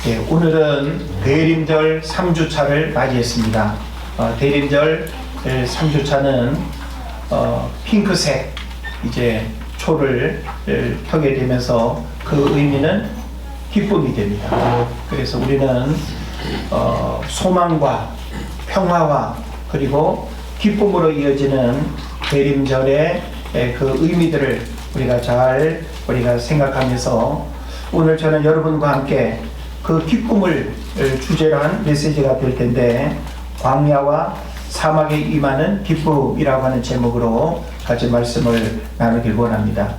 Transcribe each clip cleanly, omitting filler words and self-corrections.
오늘은 대림절 3주차를 맞이했습니다. 대림절 3주차는 핑크색 이제 초를 펴게 되면서 그 의미는 기쁨이 됩니다. 그래서 우리는 소망과 평화와 그리고 기쁨으로 이어지는 대림절의 그 의미들을 우리가 생각하면서 오늘 저는 여러분과 함께 그 기쁨을 주제로 한 메시지가 될 텐데, 광야와 사막에 임하는 기쁨이라고 하는 제목으로 같이 말씀을 나누길 원합니다.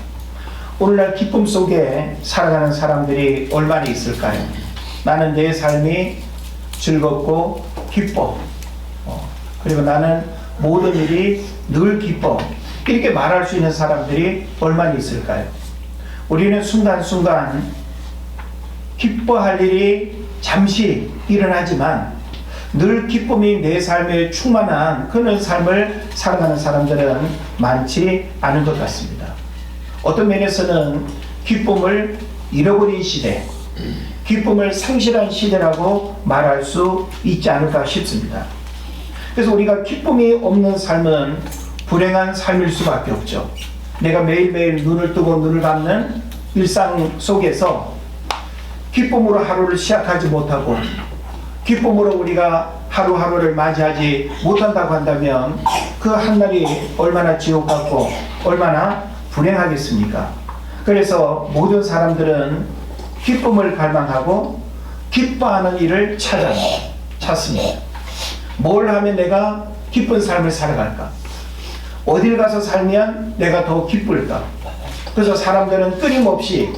오늘날 기쁨 속에 살아가는 사람들이 얼마나 있을까요? 나는 내 삶이 즐겁고 기뻐, 그리고 나는 모든 일이 늘 기뻐, 이렇게 말할 수 있는 사람들이 얼마나 있을까요? 우리는 순간순간 기뻐할 일이 잠시 일어나지만 늘 기쁨이 내 삶에 충만한 그런 삶을 살아가는 사람들은 많지 않은 것 같습니다. 어떤 면에서는 기쁨을 잃어버린 시대, 기쁨을 상실한 시대라고 말할 수 있지 않을까 싶습니다. 그래서 우리가 기쁨이 없는 삶은 불행한 삶일 수밖에 없죠. 내가 매일매일 눈을 뜨고 눈을 감는 일상 속에서 기쁨으로 하루를 시작하지 못하고 기쁨으로 우리가 하루하루를 맞이하지 못한다고 한다면 그 한날이 얼마나 지옥 같고 얼마나 불행하겠습니까? 그래서 모든 사람들은 기쁨을 갈망하고 기뻐하는 일을 찾습니다. 뭘 하면 내가 기쁜 삶을 살아갈까? 어딜 가서 살면 내가 더 기쁠까? 그래서 사람들은 끊임없이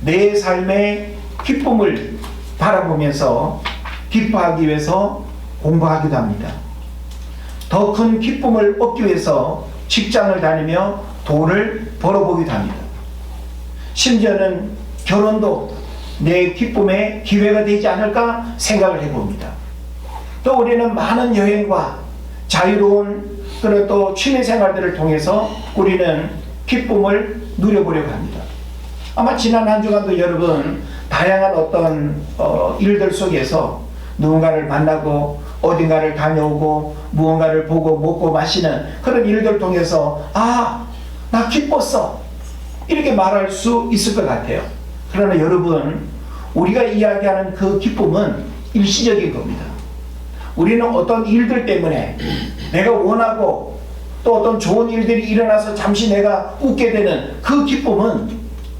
내 삶의 기쁨을 바라보면서 기뻐하기 위해서 공부하기도 합니다. 더 큰 기쁨을 얻기 위해서 직장을 다니며 돈을 벌어보기도 합니다. 심지어는 결혼도 내 기쁨의 기회가 되지 않을까 생각을 해봅니다. 또 우리는 많은 여행과 자유로운 그런 또 취미생활들을 통해서 우리는 기쁨을 누려보려고 합니다. 아마 지난 한 주간도 여러분 다양한 어떤 일들 속에서 누군가를 만나고 어딘가를 다녀오고 무언가를 보고 먹고 마시는 그런 일들을 통해서 나 기뻤어, 이렇게 말할 수 있을 것 같아요. 그러나 여러분, 우리가 이야기하는 그 기쁨은 일시적인 겁니다. 우리는 어떤 일들 때문에 내가 원하고 또 어떤 좋은 일들이 일어나서 잠시 내가 웃게 되는 그 기쁨은,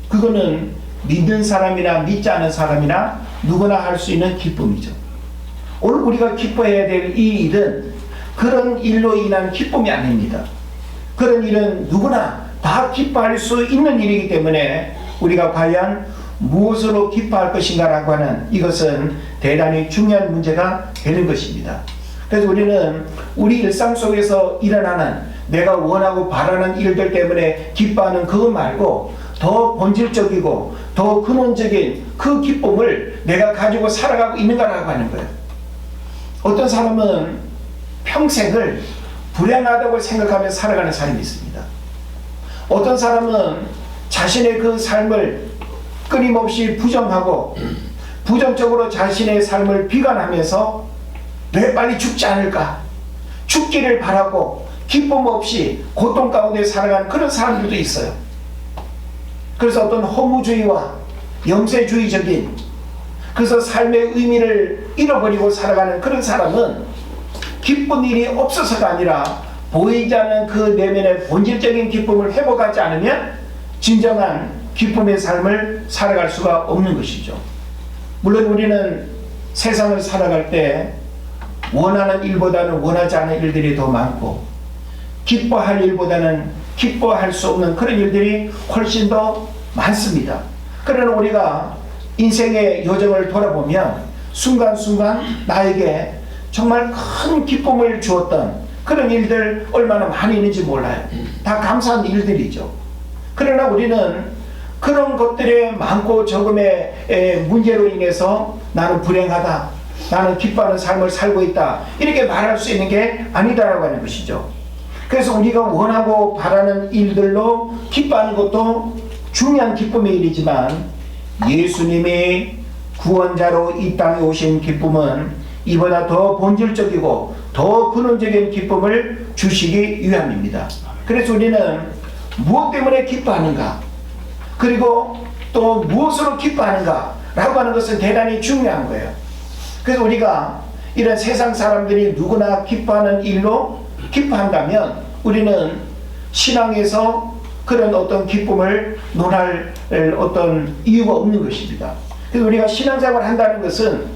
그거는 믿는 사람이나 믿지 않은 사람이나 누구나 할 수 있는 기쁨이죠. 오늘 우리가 기뻐해야 될 이 일은 그런 일로 인한 기쁨이 아닙니다. 그런 일은 누구나 다 기뻐할 수 있는 일이기 때문에 우리가 과연 무엇으로 기뻐할 것인가라고 하는 이것은 대단히 중요한 문제가 되는 것입니다. 그래서 우리는 우리 일상 속에서 일어나는 내가 원하고 바라는 일들 때문에 기뻐하는 그것 말고 더 본질적이고 더 근원적인 그 기쁨을 내가 가지고 살아가고 있는가라고 하는 거예요. 어떤 사람은 평생을 불행하다고 생각하며 살아가는 사람이 있습니다. 어떤 사람은 자신의 그 삶을 끊임없이 부정하고 부정적으로 자신의 삶을 비관하면서 왜 빨리 죽지 않을까, 죽기를 바라고 기쁨 없이 고통 가운데 살아가는 그런 사람들도 있어요. 그래서 어떤 허무주의와 영세주의적인, 그래서 삶의 의미를 잃어버리고 살아가는 그런 사람은 기쁜 일이 없어서가 아니라 보이지 않는 그 내면의 본질적인 기쁨을 회복하지 않으면 진정한 기쁨의 삶을 살아갈 수가 없는 것이죠. 물론 우리는 세상을 살아갈 때 원하는 일보다는 원하지 않은 일들이 더 많고, 기뻐할 일보다는 기뻐할 수 없는 그런 일들이 훨씬 더 많습니다. 그러나 우리가 인생의 여정을 돌아보면 순간순간 나에게 정말 큰 기쁨을 주었던 그런 일들 얼마나 많이 있는지 몰라요. 다 감사한 일들이죠. 그러나 우리는 그런 것들의 많고 적음의 문제로 인해서 나는 불행하다, 나는 기뻐하는 삶을 살고 있다, 이렇게 말할 수 있는 게 아니다라고 하는 것이죠. 그래서 우리가 원하고 바라는 일들로 기뻐하는 것도 중요한 기쁨의 일이지만, 예수님이 구원자로 이 땅에 오신 기쁨은 이보다 더 본질적이고 더 근원적인 기쁨을 주시기 위함입니다. 그래서 우리는 무엇 때문에 기뻐하는가, 그리고 또 무엇으로 기뻐하는가 라고 하는 것은 대단히 중요한 거예요. 그래서 우리가 이런 세상 사람들이 누구나 기뻐하는 일로 기뻐한다면 우리는 신앙에서 그런 어떤 기쁨을 논할 어떤 이유가 없는 것입니다. 그래서 우리가 신앙생활을 한다는 것은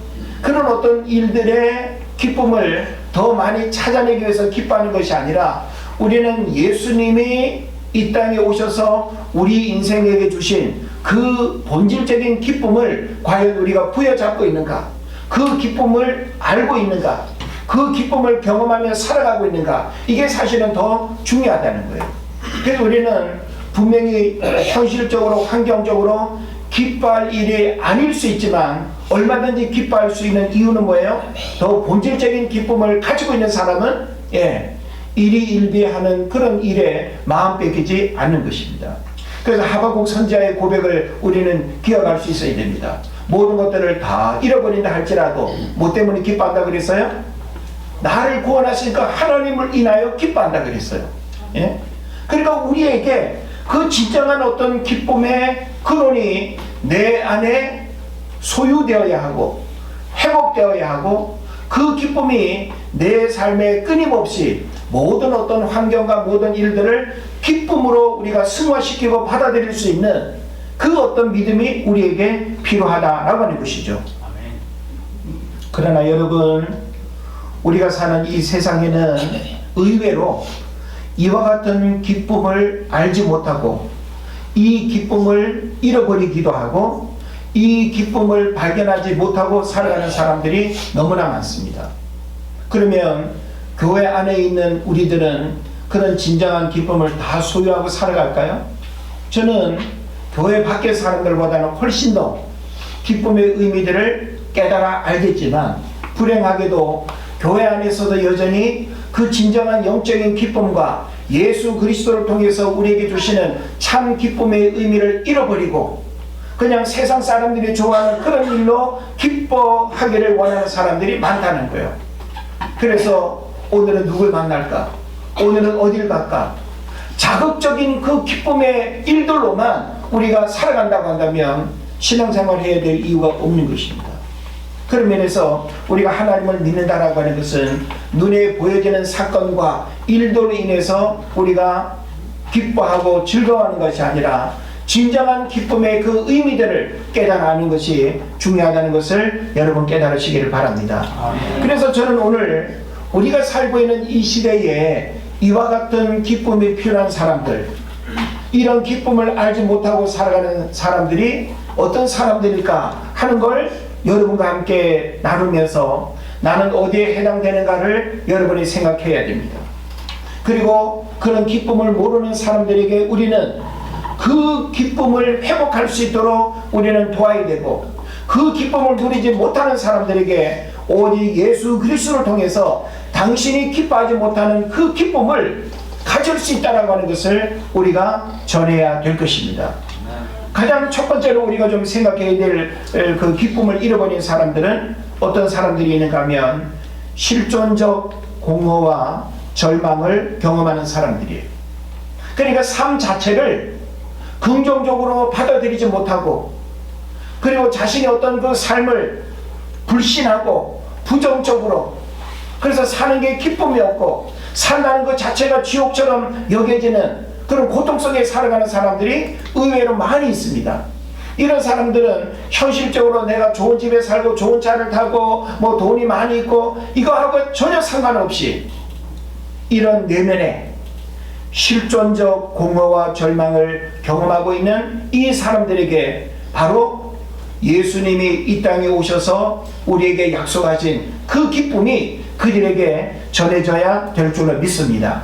그런 어떤 일들의 기쁨을 더 많이 찾아내기 위해서 기뻐하는 것이 아니라 우리는 예수님이 이 땅에 오셔서 우리 인생에게 주신 그 본질적인 기쁨을 과연 우리가 부여잡고 있는가, 그 기쁨을 알고 있는가, 그 기쁨을 경험하며 살아가고 있는가, 이게 사실은 더 중요하다는 거예요. 그래서 우리는 분명히 현실적으로 환경적으로 기뻐할 일이 아닐 수 있지만 얼마든지 기뻐할 수 있는 이유는 뭐예요? 더 본질적인 기쁨을 가지고 있는 사람은 일희일비하는 그런 일에 마음 뺏기지 않는 것입니다. 그래서 하박국 선지자의 고백을 우리는 기억할 수 있어야 됩니다. 모든 것들을 다 잃어버린다 할지라도 뭐 때문에 기뻐한다 그랬어요? 나를 구원하시니까 하나님을 인하여 기뻐한다 그랬어요. 예? 그러니까 우리에게 그 진정한 어떤 기쁨의 근원이 내 안에 소유되어야 하고 회복되어야 하고, 그 기쁨이 내 삶에 끊임없이 모든 어떤 환경과 모든 일들을 기쁨으로 우리가 승화시키고 받아들일 수 있는 그 어떤 믿음이 우리에게 필요하다라고 하는 것이죠. 그러나 여러분, 우리가 사는 이 세상에는 의외로 이와 같은 기쁨을 알지 못하고 이 기쁨을 잃어버리기도 하고 이 기쁨을 발견하지 못하고 살아가는 사람들이 너무나 많습니다. 그러면 교회 안에 있는 우리들은 그런 진정한 기쁨을 다 소유하고 살아갈까요? 저는 교회 밖의 사람들보다는 훨씬 더 기쁨의 의미들을 깨달아 알겠지만 불행하게도 교회 안에서도 여전히 그 진정한 영적인 기쁨과 예수 그리스도를 통해서 우리에게 주시는 참 기쁨의 의미를 잃어버리고 그냥 세상 사람들이 좋아하는 그런 일로 기뻐하기를 원하는 사람들이 많다는 거예요. 그래서 오늘은 누굴 만날까? 오늘은 어딜 갈까? 자극적인 그 기쁨의 일들로만 우리가 살아간다고 한다면 신앙생활을 해야 될 이유가 없는 것입니다. 그런 면에서 우리가 하나님을 믿는다라고 하는 것은 눈에 보여지는 사건과 일들로 인해서 우리가 기뻐하고 즐거워하는 것이 아니라 진정한 기쁨의 그 의미들을 깨달아가는 것이 중요하다는 것을 여러분 깨달으시기를 바랍니다. 그래서 저는 오늘 우리가 살고 있는 이 시대에 이와 같은 기쁨이 필요한 사람들, 이런 기쁨을 알지 못하고 살아가는 사람들이 어떤 사람들일까 하는 걸 여러분과 함께 나누면서 나는 어디에 해당되는가를 여러분이 생각해야 됩니다. 그리고 그런 기쁨을 모르는 사람들에게 우리는 그 기쁨을 회복할 수 있도록 우리는 도와야 되고, 그 기쁨을 누리지 못하는 사람들에게 오직 예수 그리스도를 통해서 당신이 기뻐하지 못하는 그 기쁨을 가질 수 있다는 것을 우리가 전해야 될 것입니다. 가장 첫 번째로 우리가 좀 생각해야 될 그 기쁨을 잃어버린 사람들은 어떤 사람들이 있는가 하면 실존적 공허와 절망을 경험하는 사람들이에요. 그러니까 삶 자체를 긍정적으로 받아들이지 못하고, 그리고 자신의 어떤 그 삶을 불신하고 부정적으로, 그래서 사는 게 기쁨이 없고 산다는 것 자체가 지옥처럼 여겨지는 그런 고통 속에 살아가는 사람들이 의외로 많이 있습니다. 이런 사람들은 현실적으로 내가 좋은 집에 살고 좋은 차를 타고 뭐 돈이 많이 있고 이거하고 전혀 상관없이 이런 내면에 실존적 공허와 절망을 경험하고 있는 이 사람들에게 바로 예수님이 이 땅에 오셔서 우리에게 약속하신 그 기쁨이 그들에게 전해져야 될 줄로 믿습니다.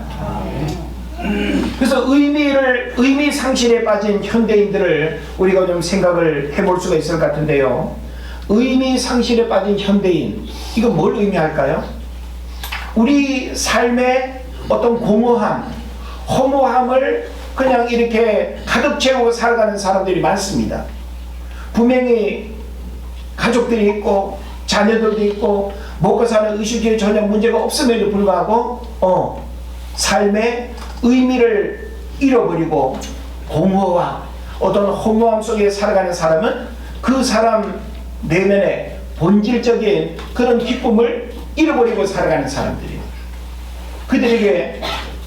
그래서 의미 상실에 빠진 현대인들을 우리가 좀 생각을 해볼 수가 있을 것 같은데요. 의미 상실에 빠진 현대인, 이거 뭘 의미할까요? 우리 삶의 어떤 공허함, 허무함을 그냥 이렇게 가득 채우고 살아가는 사람들이 많습니다. 분명히 가족들이 있고 자녀들도 있고 먹고 사는 의식주에 전혀 문제가 없음에도 불구하고 삶의 의미를 잃어버리고 공허와 어떤 허무함 속에 살아가는 사람은 그 사람 내면의 본질적인 그런 기쁨을 잃어버리고 살아가는 사람들이에요. 그들에게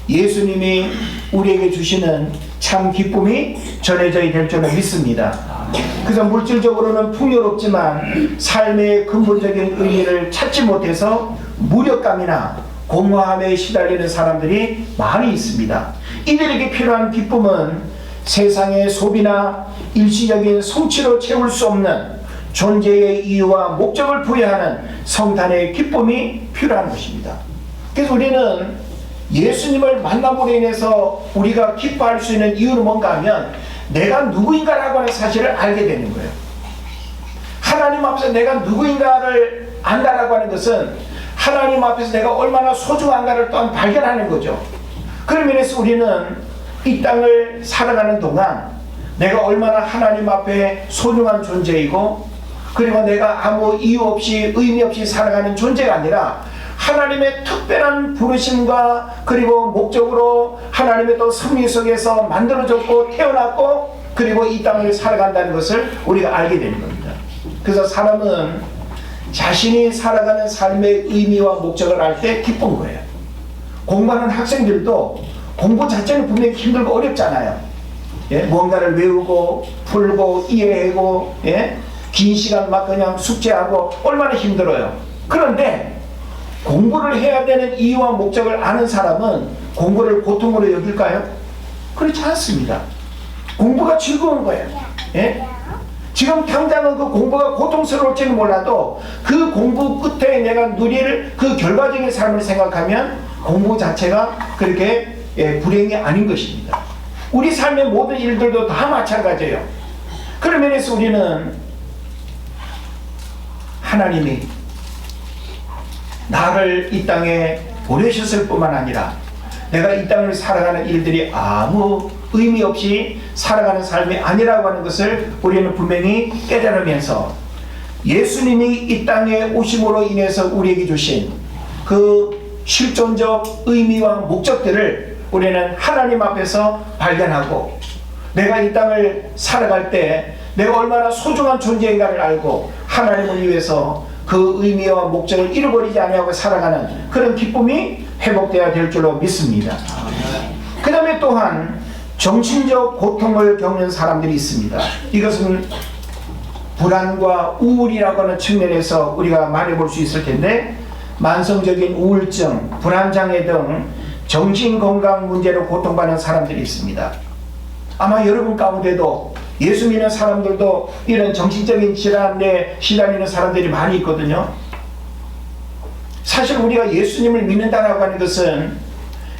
예수님이 우리에게 주시는 참 기쁨이 전해져야 될 줄로 믿습니다. 그래서 물질적으로는 풍요롭지만 삶의 근본적인 의미를 찾지 못해서 무력감이나 공허함에 시달리는 사람들이 많이 있습니다. 이들에게 필요한 기쁨은 세상의 소비나 일시적인 성취로 채울 수 없는 존재의 이유와 목적을 부여하는 성탄의 기쁨이 필요한 것입니다. 그래서 우리는 예수님을 만남으로 인해서 우리가 기뻐할 수 있는 이유는 뭔가 하면 내가 누구인가라고 하는 사실을 알게 되는 거예요. 하나님 앞에서 내가 누구인가를 안다라고 하는 것은 하나님 앞에서 내가 얼마나 소중한가를 또한 발견하는 거죠. 그런 면에서 우리는 이 땅을 살아가는 동안 내가 얼마나 하나님 앞에 소중한 존재이고, 그리고 내가 아무 이유 없이 의미 없이 살아가는 존재가 아니라 하나님의 특별한 부르심과 그리고 목적으로 하나님의 또 섭리 속에서 만들어졌고 태어났고 그리고 이 땅을 살아간다는 것을 우리가 알게 되는 겁니다. 그래서 사람은 자신이 살아가는 삶의 의미와 목적을 알 때 기쁜 거예요. 공부하는 학생들도 공부 자체는 분명히 힘들고 어렵잖아요. 예? 뭔가를 외우고 풀고 이해하고, 예? 긴 시간 막 그냥 숙제하고 얼마나 힘들어요. 그런데 공부를 해야 되는 이유와 목적을 아는 사람은 공부를 고통으로 여길까요? 그렇지 않습니다. 공부가 즐거운 거예요. 예? 지금 당장은 그 공부가 고통스러울지는 몰라도 그 공부 끝에 내가 누릴 그 결과적인 삶을 생각하면 공부 자체가 그렇게 불행이 아닌 것입니다. 우리 삶의 모든 일들도 다 마찬가지예요. 그런 면에서 우리는 하나님이 나를 이 땅에 보내셨을 뿐만 아니라 내가 이 땅을 살아가는 일들이 아무 의미 없이 살아가는 삶이 아니라고 하는 것을 우리는 분명히 깨달으면서 예수님이 이 땅에 오심으로 인해서 우리에게 주신 그 실존적 의미와 목적들을 우리는 하나님 앞에서 발견하고, 내가 이 땅을 살아갈 때 내가 얼마나 소중한 존재인가를 알고 하나님을 위해서 그 의미와 목적을 잃어버리지 아니하고 살아가는 그런 기쁨이 회복되어야 될 줄로 믿습니다. 그 다음에 또한 정신적 고통을 겪는 사람들이 있습니다. 이것은 불안과 우울이라고 하는 측면에서 우리가 말해볼 수 있을 텐데, 만성적인 우울증, 불안장애 등 정신건강 문제로 고통받는 사람들이 있습니다. 아마 여러분 가운데도 예수 믿는 사람들도 이런 정신적인 질환에 시달리는 사람들이 많이 있거든요. 사실 우리가 예수님을 믿는다라고 하는 것은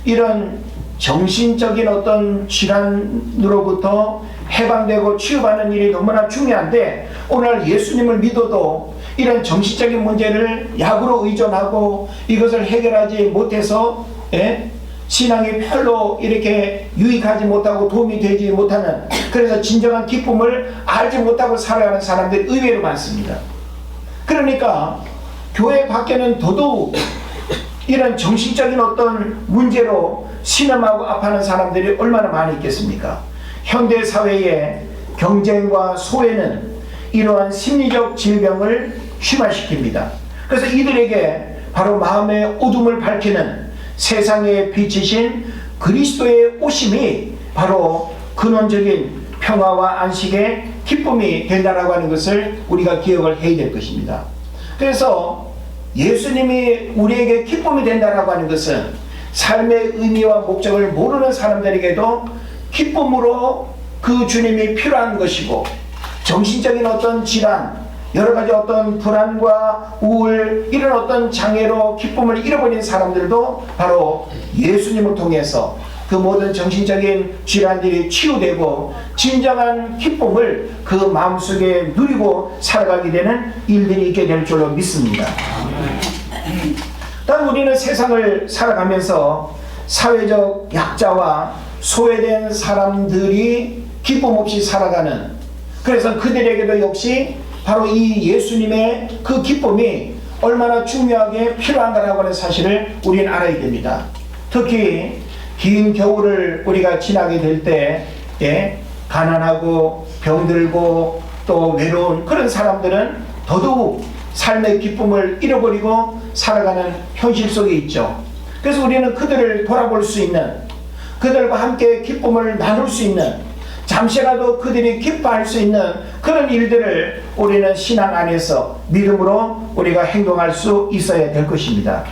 이런 정신적인 어떤 질환으로부터 해방되고 치유받는 일이 너무나 중요한데, 오늘 예수님을 믿어도 이런 정신적인 문제를 약으로 의존하고 이것을 해결하지 못해서 신앙이 별로 이렇게 유익하지 못하고 도움이 되지 못하는, 그래서 진정한 기쁨을 알지 못하고 살아가는 사람들이 의외로 많습니다. 그러니까 교회 밖에는 더더욱 이런 정신적인 어떤 문제로 신음하고 아파하는 사람들이 얼마나 많이 있겠습니까? 현대사회의 경쟁과 소외는 이러한 심리적 질병을 심화시킵니다. 그래서 이들에게 바로 마음의 어둠을 밝히는 세상의 빛이신 그리스도의 오심이 바로 근원적인 평화와 안식의 기쁨이 된다라고 하는 것을 우리가 기억을 해야 될 것입니다. 그래서 예수님이 우리에게 기쁨이 된다라고 하는 것은 삶의 의미와 목적을 모르는 사람들에게도 기쁨으로 그 주님이 필요한 것이고, 정신적인 어떤 질환, 여러가지 어떤 불안과 우울, 이런 어떤 장애로 기쁨을 잃어버린 사람들도 바로 예수님을 통해서 그 모든 정신적인 질환들이 치유되고 진정한 기쁨을 그 마음속에 누리고 살아가게 되는 일들이 있게 될 줄로 믿습니다. 다음 우리는 세상을 살아가면서 사회적 약자와 소외된 사람들이 기쁨 없이 살아가는, 그래서 그들에게도 역시 바로 이 예수님의 그 기쁨이 얼마나 중요하게 필요한가라고 하는 사실을 우리는 알아야 됩니다. 특히 긴 겨울을 우리가 지나게 될 때 가난하고 병들고 또 외로운 그런 사람들은 더더욱 삶의 기쁨을 잃어버리고 살아가는 현실 속에 있죠. 그래서 우리는 그들을 돌아볼 수 있는, 그들과 함께 기쁨을 나눌 수 있는, 잠시라도 그들이 기뻐할 수 있는 그런 일들을 우리는 신앙 안에서 믿음으로 우리가 행동할 수 있어야 될 것입니다.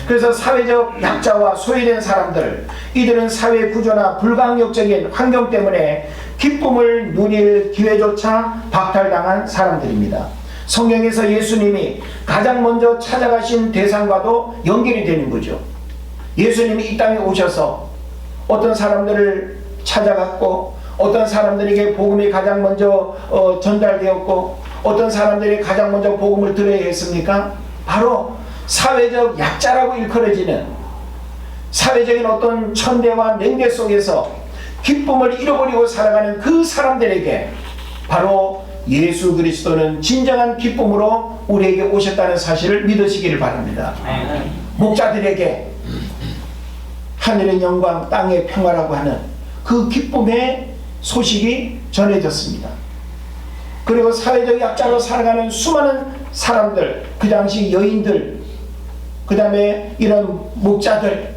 그래서 사회적 약자와 소외된 사람들, 이들은 사회 구조나 불가항력적인 환경 때문에 기쁨을 누릴 기회조차 박탈당한 사람들입니다. 성경에서 예수님이 가장 먼저 찾아가신 대상과도 연결이 되는 거죠. 예수님이 이 땅에 오셔서 어떤 사람들을 찾아갔고, 어떤 사람들에게 복음이 가장 먼저 전달되었고, 어떤 사람들이 가장 먼저 복음을 들어야 했습니까? 바로 사회적 약자라고 일컬어지는, 사회적인 어떤 천대와 냉대 속에서 기쁨을 잃어버리고 살아가는 그 사람들에게 바로 예수 그리스도는 진정한 기쁨으로 우리에게 오셨다는 사실을 믿으시기를 바랍니다. 목자들에게 하늘의 영광 땅의 평화라고 하는 그 기쁨의 소식이 전해졌습니다. 그리고 사회적 약자로 살아가는 수많은 사람들, 그 당시 여인들, 그 다음에 이런 목자들,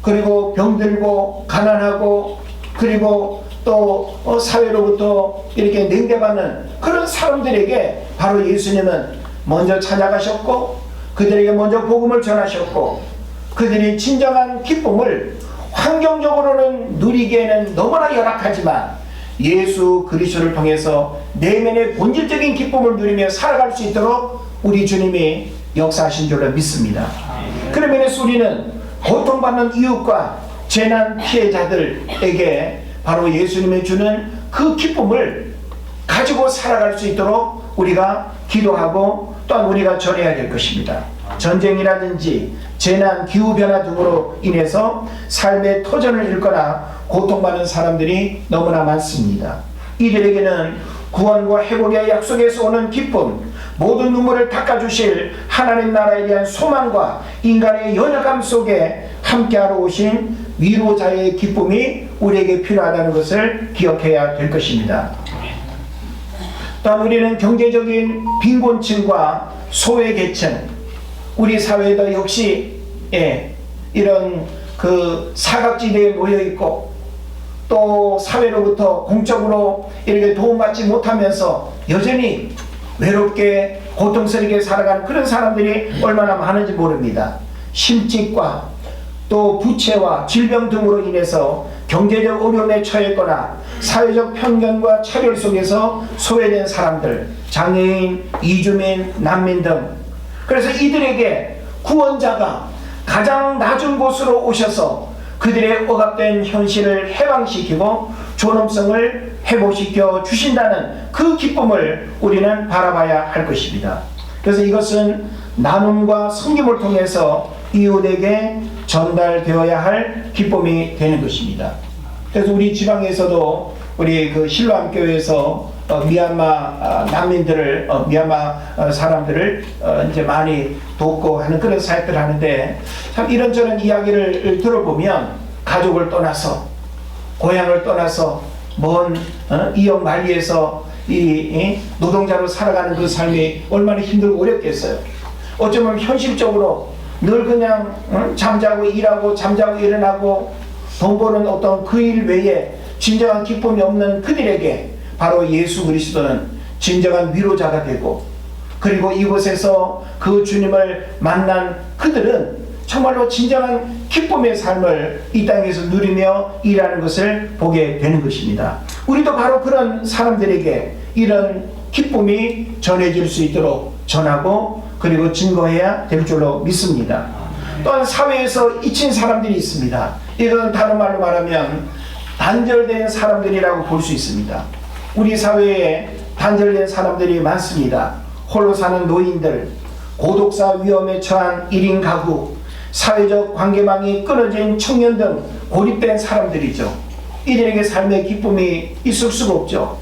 그리고 병들고 가난하고, 그리고 또 사회로부터 이렇게 냉대받는 그런 사람들에게 바로 예수님은 먼저 찾아가셨고, 그들에게 먼저 복음을 전하셨고, 그들이 진정한 기쁨을 환경적으로는 누리기에는 너무나 열악하지만 예수 그리스도를 통해서 내면의 본질적인 기쁨을 누리며 살아갈 수 있도록 우리 주님이 역사하신 줄로 믿습니다. 그런 면에서 우리는 고통받는 이웃과 재난 피해자들에게 바로 예수님이 주는 그 기쁨을 가지고 살아갈 수 있도록 우리가 기도하고 또한 우리가 전해야 될 것입니다. 전쟁이라든지 재난, 기후변화 등으로 인해서 삶의 터전을 잃거나 고통받는 사람들이 너무나 많습니다. 이들에게는 구원과 회복의 약속에서 오는 기쁨, 모든 눈물을 닦아주실 하나님 나라에 대한 소망과 인간의 연약함 속에 함께하러 오신 위로자의 기쁨이 우리에게 필요하다는 것을 기억해야 될 것입니다. 또한 우리는 경제적인 빈곤층과 소외계층, 우리 사회도 역시 이런 그 사각지대에 놓여있고, 또 사회로부터 공적으로 이렇게 도움받지 못하면서 여전히 외롭게 고통스럽게 살아가는 그런 사람들이 얼마나 많은지 모릅니다. 심직과 또 부채와 질병 등으로 인해서 경제적 어려움에 처했거나 사회적 편견과 차별 속에서 소외된 사람들, 장애인, 이주민, 난민 등, 그래서 이들에게 구원자가 가장 낮은 곳으로 오셔서 그들의 억압된 현실을 해방시키고 존엄성을 회복시켜 주신다는 그 기쁨을 우리는 바라봐야 할 것입니다. 그래서 이것은 나눔과 섬김을 통해서 이웃에게 전달되어야 할 기쁨이 되는 것입니다. 그래서 우리 지방에서도 우리 그 실로암 교회에서 미얀마 난민들을, 미얀마 사람들을 이제 많이 돕고 하는 그런 사역들을 하는데, 참 이런저런 이야기를 들어보면 가족을 떠나서, 고향을 떠나서 먼 이역 만리에서 이 노동자로 살아가는 그 삶이 얼마나 힘들고 어렵겠어요. 어쩌면 현실적으로 늘 그냥 잠자고 일하고 잠자고 일어나고 돈 버는 어떤 그 일 외에 진정한 기쁨이 없는 그들에게 바로 예수 그리스도는 진정한 위로자가 되고, 그리고 이곳에서 그 주님을 만난 그들은 정말로 진정한 기쁨의 삶을 이 땅에서 누리며 일하는 것을 보게 되는 것입니다. 우리도 바로 그런 사람들에게 이런 기쁨이 전해질 수 있도록 전하고 그리고 증거해야 될 줄로 믿습니다. 또한 사회에서 잊힌 사람들이 있습니다. 이건 다른 말로 말하면 단절된 사람들이라고 볼 수 있습니다. 우리 사회에 단절된 사람들이 많습니다. 홀로 사는 노인들, 고독사 위험에 처한 1인 가구, 사회적 관계망이 끊어진 청년 등 고립된 사람들이죠. 이들에게 삶의 기쁨이 있을 수가 없죠.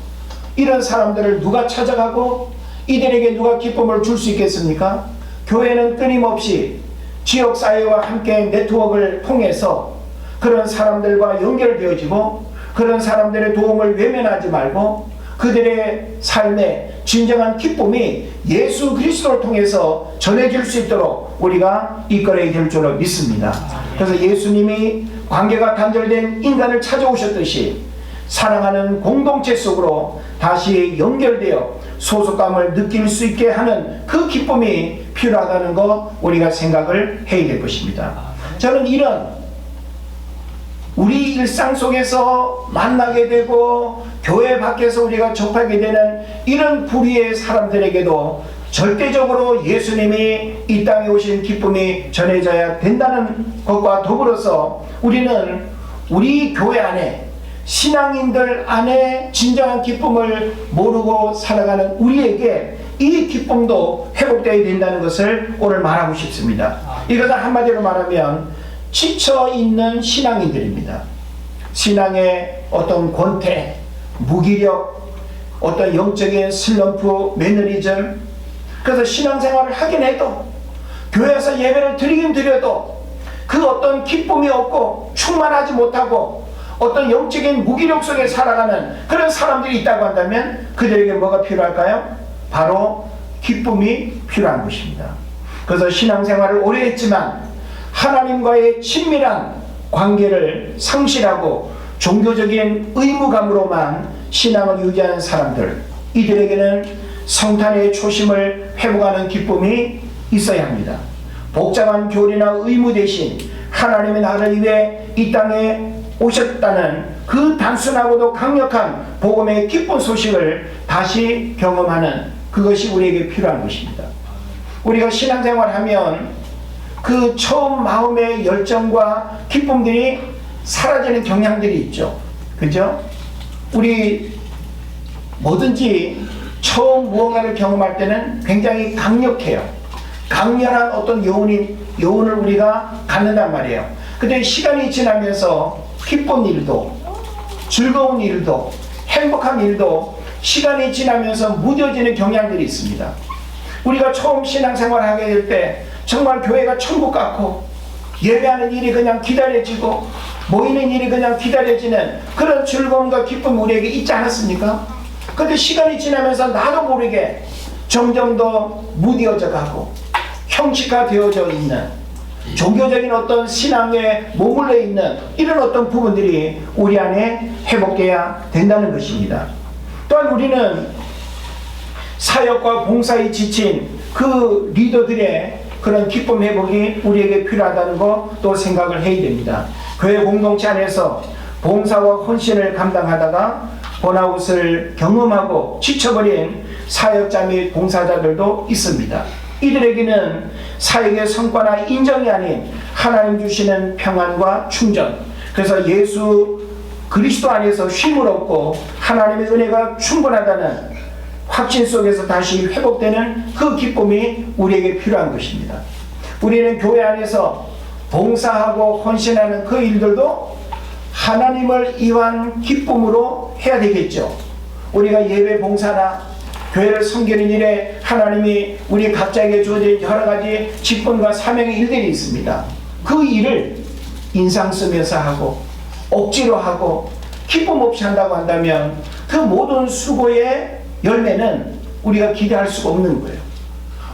이런 사람들을 누가 찾아가고 이들에게 누가 기쁨을 줄 수 있겠습니까? 교회는 끊임없이 지역사회와 함께 네트워크를 통해서 그런 사람들과 연결되어지고, 그런 사람들의 도움을 외면하지 말고 그들의 삶에 진정한 기쁨이 예수 그리스도를 통해서 전해질 수 있도록 우리가 이끌어야 될 줄로 믿습니다. 그래서 예수님이 관계가 단절된 인간을 찾아오셨듯이 사랑하는 공동체 속으로 다시 연결되어 소속감을 느낄 수 있게 하는 그 기쁨이 필요하다는 거 우리가 생각을 해야 될 것입니다. 저는 이런 우리 일상 속에서 만나게 되고 교회 밖에서 우리가 접하게 되는 이런 부류의 사람들에게도 절대적으로 예수님이 이 땅에 오신 기쁨이 전해져야 된다는 것과 더불어서 우리는 우리 교회 안에, 신앙인들 안에 진정한 기쁨을 모르고 살아가는 우리에게 이 기쁨도 회복되어야 된다는 것을 오늘 말하고 싶습니다. 이것은 한마디로 말하면 지쳐있는 신앙인들입니다. 신앙의 어떤 권태, 무기력, 어떤 영적인 슬럼프, 매너리즘, 그래서 신앙생활을 하긴 해도, 교회에서 예배를 드리긴 드려도 그 어떤 기쁨이 없고 충만하지 못하고 어떤 영적인 무기력 속에 살아가는 그런 사람들이 있다고 한다면 그들에게 뭐가 필요할까요? 바로 기쁨이 필요한 것입니다. 그래서 신앙생활을 오래 했지만 하나님과의 친밀한 관계를 상실하고 종교적인 의무감으로만 신앙을 유지하는 사람들, 이들에게는 성탄의 초심을 회복하는 기쁨이 있어야 합니다. 복잡한 교리나 의무 대신 하나님의 나라를 위해 이 땅에 오셨다는 그 단순하고도 강력한 복음의 기쁜 소식을 다시 경험하는 그것이 우리에게 필요한 것입니다. 우리가 신앙생활하면 그 처음 마음의 열정과 기쁨들이 사라지는 경향들이 있죠. 그죠? 우리 뭐든지 처음 무언가를 경험할 때는 굉장히 강력해요. 강렬한 어떤 여운을 우리가 갖는단 말이에요. 근데 시간이 지나면서 기쁜 일도, 즐거운 일도, 행복한 일도 시간이 지나면서 무뎌지는 경향들이 있습니다. 우리가 처음 신앙생활을 하게 될 때 정말 교회가 천국 같고 예배하는 일이 그냥 기다려지고 모이는 일이 그냥 기다려지는 그런 즐거움과 기쁨이 우리에게 있지 않았습니까? 그런데 시간이 지나면서 나도 모르게 점점 더 무뎌져 가고 형식화되어져 있는 종교적인 어떤 신앙에 머물러 있는 이런 어떤 부분들이 우리 안에 회복돼야 된다는 것입니다. 또한 우리는 사역과 봉사에 지친 그 리더들의 그런 기쁨 회복이 우리에게 필요하다는 거 또 생각을 해야 됩니다. 교회 공동체 안에서 봉사와 헌신을 감당하다가 번아웃을 경험하고 지쳐버린 사역자 및 봉사자들도 있습니다. 이들에게는 사역의 성과나 인정이 아닌 하나님 주시는 평안과 충전, 그래서 예수 그리스도 안에서 쉼을 얻고 하나님의 은혜가 충분하다는 확신 속에서 다시 회복되는 그 기쁨이 우리에게 필요한 것입니다. 우리는 교회 안에서 봉사하고 헌신하는 그 일들도 하나님을 위한 기쁨으로 해야 되겠죠. 우리가 예배 봉사나 교회를 섬기는 일에 하나님이 우리 각자에게 주어진 여러 가지 직분과 사명의 일들이 있습니다. 그 일을 인상 쓰면서 하고 억지로 하고 기쁨 없이 한다고 한다면 그 모든 수고의 열매는 우리가 기대할 수가 없는 거예요.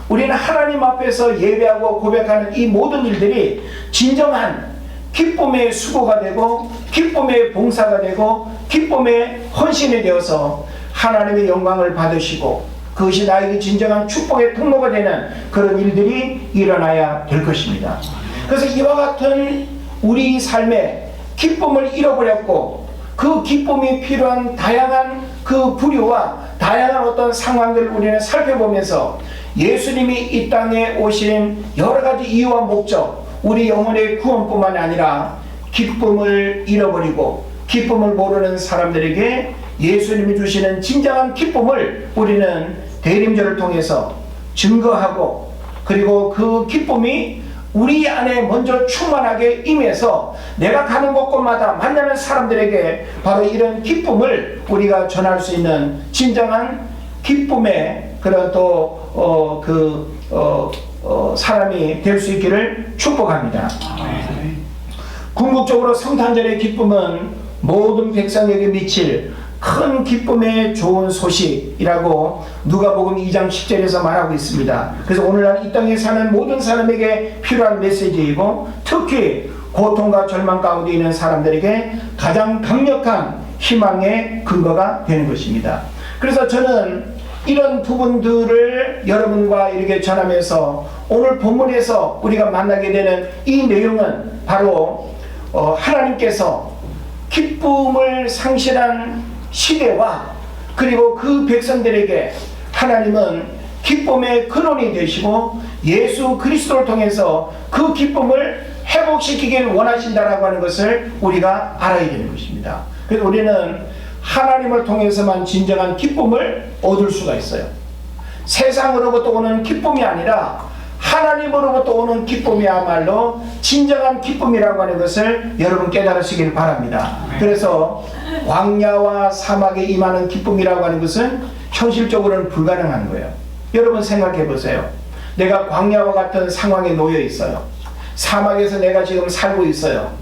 우리는 하나님 앞에서 예배하고 고백하는 이 모든 일들이 진정한 기쁨의 수고가 되고 기쁨의 봉사가 되고 기쁨의 헌신이 되어서 하나님의 영광을 받으시고 그것이 나에게 진정한 축복의 통로가 되는 그런 일들이 일어나야 될 것입니다. 그래서 이와 같은 우리 삶에 기쁨을 잃어버렸고 그 기쁨이 필요한 다양한 그 부류와 다양한 어떤 상황들을 우리는 살펴보면서 예수님이 이 땅에 오신 여러 가지 이유와 목적, 우리 영혼의 구원뿐만 아니라 기쁨을 잃어버리고 기쁨을 모르는 사람들에게 예수님이 주시는 진정한 기쁨을 우리는 대림절을 통해서 증거하고, 그리고 그 기쁨이 우리 안에 먼저 충만하게 임해서 내가 가는 곳곳마다 만나는 사람들에게 바로 이런 기쁨을 우리가 전할 수 있는 진정한 기쁨의 그런 또 사람이 될 수 있기를 축복합니다. 궁극적으로 성탄절의 기쁨은 모든 백성에게 미칠 큰 기쁨의 좋은 소식이라고 누가복음 2장 10절에서 말하고 있습니다. 그래서 오늘날 이 땅에 사는 모든 사람에게 필요한 메시지이고, 특히 고통과 절망 가운데 있는 사람들에게 가장 강력한 희망의 근거가 되는 것입니다. 그래서 저는 이런 부분들을 여러분과 이렇게 전하면서 오늘 본문에서 우리가 만나게 되는 이 내용은 바로 하나님께서 기쁨을 상실한 시대와 그리고 그 백성들에게 하나님은 기쁨의 근원이 되시고 예수 그리스도를 통해서 그 기쁨을 회복시키길 원하신다라고 하는 것을 우리가 알아야 되는 것입니다. 그래서 우리는 하나님을 통해서만 진정한 기쁨을 얻을 수가 있어요. 세상으로부터 오는 기쁨이 아니라 하나님으로부터 오는 기쁨이야말로 진정한 기쁨이라고 하는 것을 여러분 깨달으시길 바랍니다. 그래서 광야와 사막에 임하는 기쁨이라고 하는 것은 현실적으로는 불가능한 거예요. 여러분 생각해 보세요. 내가 광야와 같은 상황에 놓여 있어요. 사막에서 내가 지금 살고 있어요.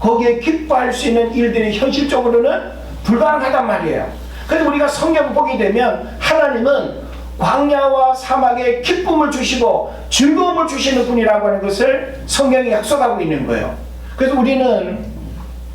거기에 기뻐할 수 있는 일들이 현실적으로는 불가능하단 말이에요. 그래서 우리가 성경 보게 되면 하나님은 광야와 사막에 기쁨을 주시고 즐거움을 주시는 분이라고 하는 것을 성경이 약속하고 있는 거예요. 그래서 우리는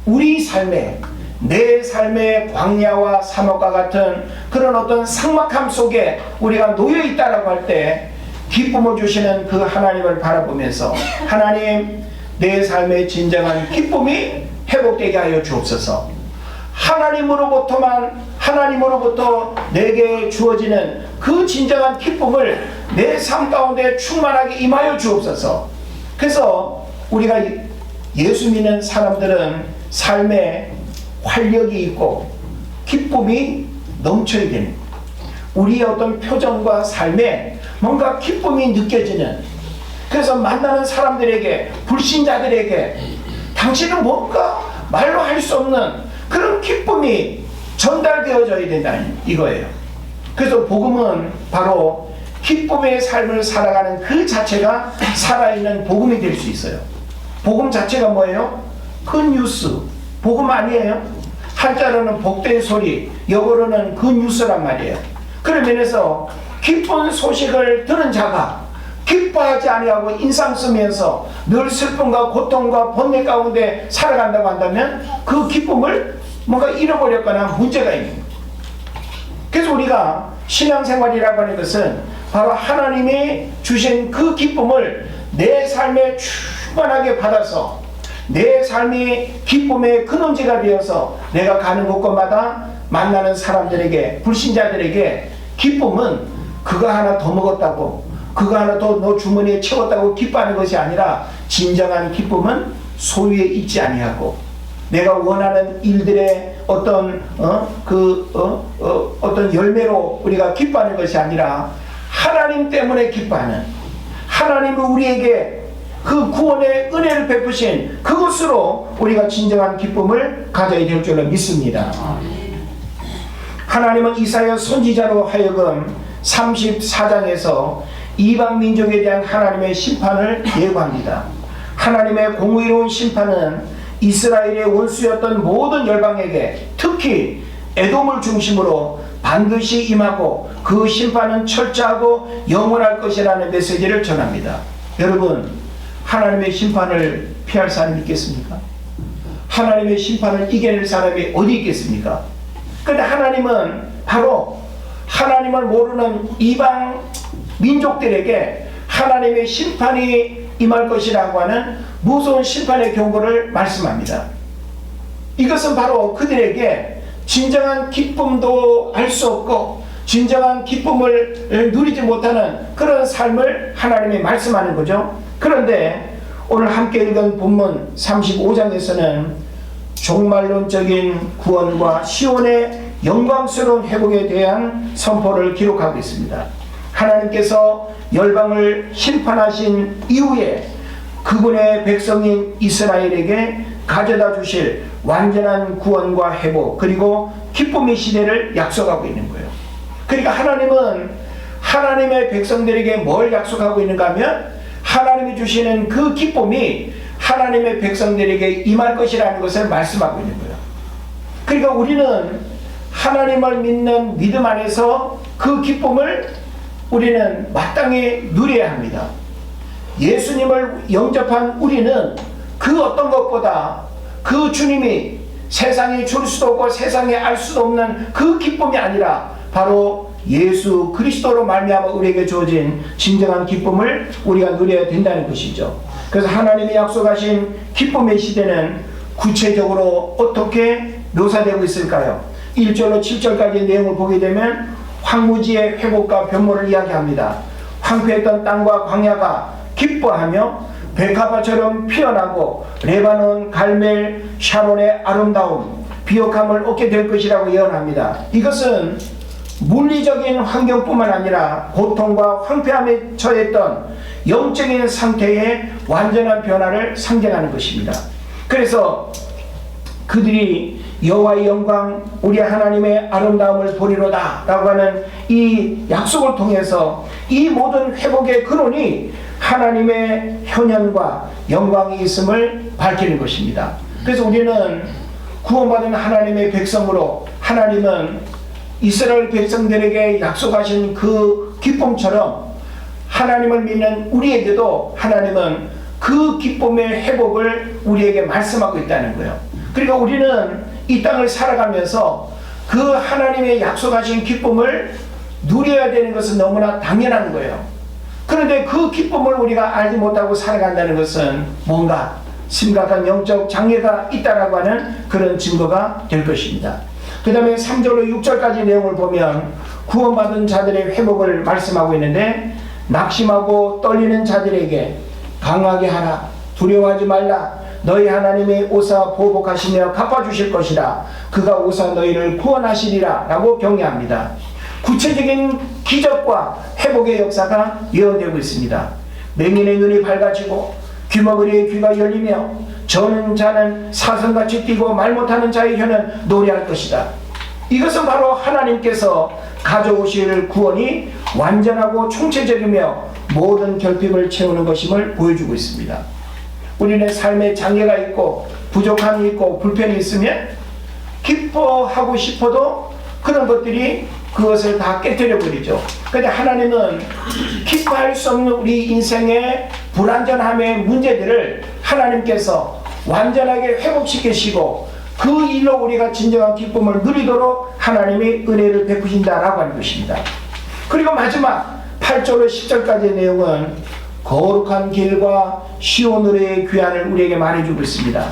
우리 삶에, 내 삶의 광야와 사막과 같은 그런 어떤 삭막함 속에 우리가 놓여 있다라고 할 때 기쁨을 주시는 그 하나님을 바라보면서 하나님, 내 삶의 진정한 기쁨이 회복되게 하여 주옵소서. 하나님으로부터 내게 주어지는 그 진정한 기쁨을 내 삶 가운데 충만하게 임하여 주옵소서. 그래서 우리가 예수 믿는 사람들은 삶에 활력이 있고 기쁨이 넘쳐야 되는 거예요. 우리의 어떤 표정과 삶에 뭔가 기쁨이 느껴지는, 그래서 만나는 사람들에게, 불신자들에게 당신은 뭔가 말로 할 수 없는 그런 기쁨이 전달되어져야 된다는 이거예요. 그래서 복음은 바로 기쁨의 삶을 살아가는 그 자체가 살아있는 복음이 될 수 있어요. 복음 자체가 뭐예요? 굿뉴스. 복음 아니에요? 한자로는 복된 소리, 영어로는 굿뉴스란 말이에요. 그런 면에서 기쁜 소식을 들은 자가 기뻐하지 아니하고 인상 쓰면서 늘 슬픔과 고통과 번뇌 가운데 살아간다고 한다면 그 기쁨을 뭔가 잃어버렸거나 문제가 있는 거예요. 그래서 우리가 신앙생활이라고 하는 것은 바로 하나님이 주신 그 기쁨을 내 삶에 충만하게 받아서 내 삶이 기쁨의 근원지가 되어서 내가 가는 곳곳마다 만나는 사람들에게, 불신자들에게 기쁨은 그거 하나 더 먹었다고, 그거 하나 더 너 주머니에 채웠다고 기뻐하는 것이 아니라 진정한 기쁨은 소유에 있지 아니하고 내가 원하는 일들의 어떤 어떤 열매로 우리가 기뻐하는 것이 아니라 하나님 때문에 기뻐하는, 하나님이 우리에게 그 구원의 은혜를 베푸신 그것으로 우리가 진정한 기쁨을 가져야 될 줄로 믿습니다. 하나님은 이사야 선지자로 하여금 34장에서 이방 민족에 대한 하나님의 심판을 예고합니다. 하나님의 공의로운 심판은 이스라엘의 원수였던 모든 열방에게, 특히 에돔을 중심으로 반드시 임하고 그 심판은 철저하고 영원할 것이라는 메시지를 전합니다. 여러분, 하나님의 심판을 피할 사람이 있겠습니까? 하나님의 심판을 이겨낼 사람이 어디 있겠습니까? 그런데 하나님은 바로 하나님을 모르는 이방 민족들에게 하나님의 심판이 임할 것이라고 하는 무서운 심판의 경고를 말씀합니다. 이것은 바로 그들에게 진정한 기쁨도 알 수 없고 진정한 기쁨을 누리지 못하는 그런 삶을 하나님이 말씀하는 거죠. 그런데 오늘 함께 읽은 본문 35장에서는 종말론적인 구원과 시온의 영광스러운 회복에 대한 선포를 기록하고 있습니다. 하나님께서 열방을 심판하신 이후에 그분의 백성인 이스라엘에게 가져다 주실 완전한 구원과 회복, 그리고 기쁨의 시대를 약속하고 있는 거예요. 그러니까 하나님은 하나님의 백성들에게 뭘 약속하고 있는가 하면 하나님이 주시는 그 기쁨이 하나님의 백성들에게 임할 것이라는 것을 말씀하고 있는 거예요. 그러니까 우리는 하나님을 믿는 믿음 안에서 그 기쁨을 우리는 마땅히 누려야 합니다. 예수님을 영접한 우리는 그 어떤 것보다 그 주님이 세상에 줄 수도 없고 세상에 알 수도 없는 그 기쁨이 아니라 바로 예수 그리스도로 말미암아 우리에게 주어진 진정한 기쁨을 우리가 누려야 된다는 것이죠. 그래서 하나님이 약속하신 기쁨의 시대는 구체적으로 어떻게 묘사되고 있을까요? 1절로 7절까지의 내용을 보게 되면 황무지의 회복과 변모를 이야기합니다. 황폐했던 땅과 광야가 기뻐하며 백합화처럼 피어나고 레바논 갈멜 샤론의 아름다움 비옥함을 얻게 될 것이라고 예언합니다. 이것은 물리적인 환경뿐만 아니라 고통과 황폐함에 처했던 영적인 상태의 완전한 변화를 상징하는 것입니다. 그래서 그들이 여호와의 영광 우리 하나님의 아름다움을 보리로다 라고 하는 이 약속을 통해서 이 모든 회복의 근원이 하나님의 현현과 영광이 있음을 밝히는 것입니다. 그래서 우리는 구원받은 하나님의 백성으로 하나님은 이스라엘 백성들에게 약속하신 그 기쁨처럼 하나님을 믿는 우리에게도 하나님은 그 기쁨의 회복을 우리에게 말씀하고 있다는 거예요. 그러니까 우리는 이 땅을 살아가면서 그 하나님의 약속하신 기쁨을 누려야 되는 것은 너무나 당연한 거예요. 그런데 그 기쁨을 우리가 알지 못하고 살아간다는 것은 뭔가 심각한 영적 장애가 있다라고 하는 그런 증거가 될 것입니다. 그 다음에 3절로 6절까지 내용을 보면 구원받은 자들의 회복을 말씀하고 있는데 낙심하고 떨리는 자들에게 강하게 하라 두려워하지 말라 너희 하나님의 오사 보복하시며 갚아주실 것이라 그가 오사 너희를 구원하시리라 라고 격려합니다. 구체적인 기적과 회복의 역사가 예언되고 있습니다. 맹인의 눈이 밝아지고 귀머거리의 귀가 열리며 저는 자는 사슴같이 뛰고 말 못하는 자의 혀는 노래할 것이다. 이것은 바로 하나님께서 가져오실 구원이 완전하고 총체적이며 모든 결핍을 채우는 것임을 보여주고 있습니다. 우리는 삶에 장애가 있고 부족함이 있고 불편이 있으면 기뻐하고 싶어도 그런 것들이 그것을 다 깨뜨려 버리죠. 그런데 하나님은 기뻐할 수 없는 우리 인생의 불완전함의 문제들을 하나님께서 완전하게 회복시키시고 그 일로 우리가 진정한 기쁨을 누리도록 하나님이 은혜를 베푸신다라고 하는 것입니다. 그리고 마지막 8절로 10절까지의 내용은 거룩한 길과 시온으로의 귀환을 우리에게 말해주고 있습니다.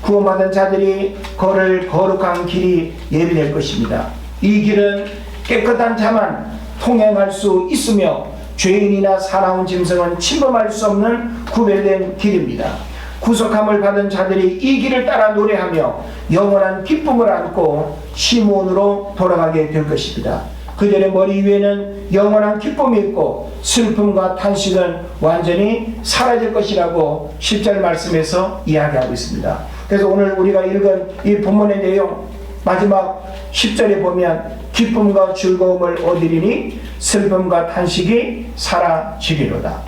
구원받은 자들이 걸을 거룩한 길이 예비될 것입니다. 이 길은 깨끗한 자만 통행할 수 있으며 죄인이나 사나운 짐승은 침범할 수 없는 구별된 길입니다. 구속함을 받은 자들이 이 길을 따라 노래하며 영원한 기쁨을 안고 시몬으로 돌아가게 될 것입니다. 그들의 머리 위에는 영원한 기쁨이 있고 슬픔과 탄식은 완전히 사라질 것이라고 10절 말씀에서 이야기하고 있습니다. 그래서 오늘 우리가 읽은 이 본문의 내용 마지막 10절에 보면 기쁨과 즐거움을 얻으리니 슬픔과 탄식이 사라지리로다.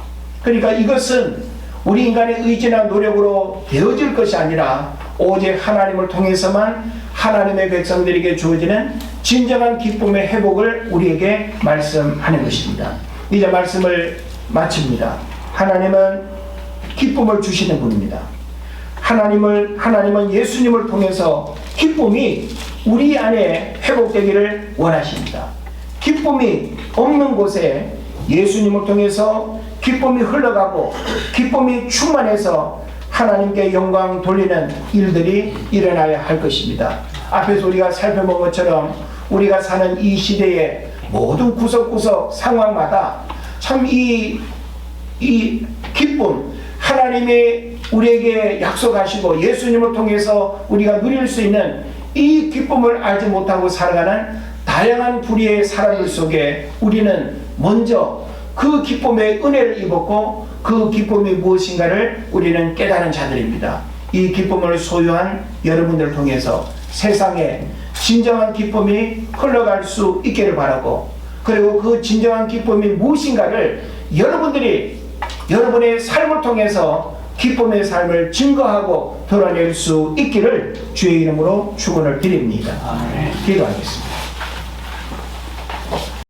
그러니까 이것은 우리 인간의 의지나 노력으로 되어질 것이 아니라 오직 하나님을 통해서만 하나님의 백성들에게 주어지는 진정한 기쁨의 회복을 우리에게 말씀하는 것입니다. 이제 말씀을 마칩니다. 하나님은 기쁨을 주시는 분입니다. 하나님은 예수님을 통해서 기쁨이 우리 안에 회복되기를 원하십니다. 기쁨이 없는 곳에 예수님을 통해서 기쁨이 흘러가고 기쁨이 충만해서 하나님께 영광 돌리는 일들이 일어나야 할 것입니다. 앞에서 우리가 살펴본 것처럼 우리가 사는 이 시대의 모든 구석구석 상황마다 참 이 기쁨, 하나님이 우리에게 약속하시고 예수님을 통해서 우리가 누릴 수 있는 이 기쁨을 알지 못하고 살아가는 다양한 부류의 사람들 속에 우리는 먼저 그 기쁨의 은혜를 입었고 그 기쁨이 무엇인가를 우리는 깨달은 자들입니다. 이 기쁨을 소유한 여러분들을 통해서 세상에 진정한 기쁨이 흘러갈 수 있기를 바라고 그리고 그 진정한 기쁨이 무엇인가를 여러분들이 여러분의 삶을 통해서 기쁨의 삶을 증거하고 드러낼 수 있기를 주의 이름으로 축원을 드립니다. 기도하겠습니다.